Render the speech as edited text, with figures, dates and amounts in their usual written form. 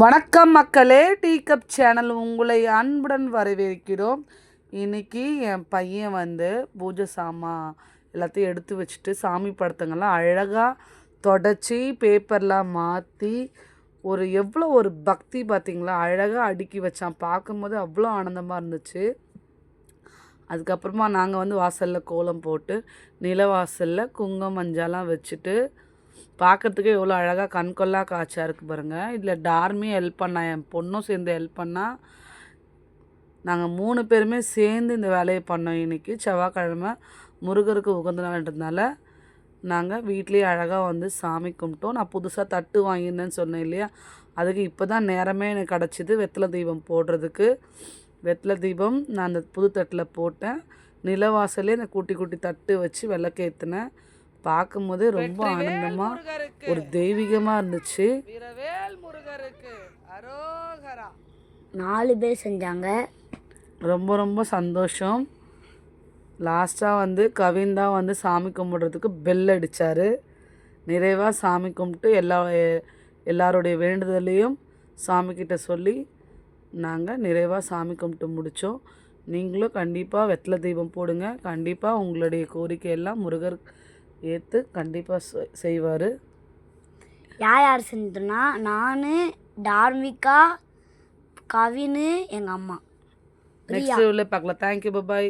வணக்கம் மக்களே, tea cup channel உங்களை அன்புடன் வரவேற்கிறோம். இன்றைக்கி என் பையன் பூஜை சாமான் எல்லாத்தையும் எடுத்து வச்சுட்டு சாமி படத்துங்கள்லாம் அழகாக தொடச்சி பேப்பர்லாம் மாற்றி எவ்வளோ ஒரு பக்தி பார்த்திங்களா, அழகாக அடுக்கி வச்சான். பார்க்கும்போது அவ்வளோ ஆனந்தமாக இருந்துச்சு. அதுக்கப்புறமா நாங்கள் வாசலில் கோலம் போட்டு நிலவாசலில் குங்குமம் மஞ்சள்லாம் வச்சுட்டு பார்க்குறதுக்கே எவ்வளோ அழகாக கண்கொள்ளா காட்சியாக இருக்குது பாருங்கள். இதில் டார்மி ஹெல்ப் பண்ணா, என் பொண்ணும் சேர்ந்து ஹெல்ப் பண்ணால் நாங்கள் 3 பேருமே சேர்ந்து இந்த வேலையை பண்ணோம். இன்றைக்கி செவ்வாய்க்கிழமை முருகருக்கு உகந்த நாள்ன்றதுனால நாங்கள் வீட்லேயே அழகாக சாமி கும்பிட்டோம். நான் புதுசாக தட்டு வாங்கியிருந்தேன்னு சொன்னேன் இல்லையா, அதுக்கு இப்போ தான் நேரமே எனக்கு கிடச்சிது வெத்தலை தீபம் போடுறதுக்கு. வெத்தலை தீபம் நான் அந்த புது தட்டில் போட்டேன். நிலவாசலே நான் குட்டி குட்டி தட்டு வச்சு விளக்கேற்றினேன். பார்க்கும்போது ரொம்ப ஆனந்தமாக ஒரு தெய்வீகமாக இருந்துச்சு. 4 பேர் செஞ்சாங்க. ரொம்ப ரொம்ப சந்தோஷம். லாஸ்ட்டாக கவின் தான் சாமி கும்பிட்றதுக்கு பெல் அடித்தார். நிறைவாக சாமி கும்பிட்டு எல்லாருடைய வேண்டுதலையும் சாமிக்கிட்ட சொல்லி நாங்கள் நிறைவாக சாமி கும்பிட்டு முடித்தோம். நீங்களும் கண்டிப்பாக வெத்தலை தீபம் போடுங்க. கண்டிப்பாக உங்களுடைய கோரிக்கையெல்லாம் முருகர் ஏற்று கண்டிப்பாக செய்வார். யார் செஞ்சோன்னா நான், டார்மிகா, கவின், எங்கள் அம்மா. நெக்ஸ்ட் பார்க்கலாம். தேங்க்யூ, பாய்.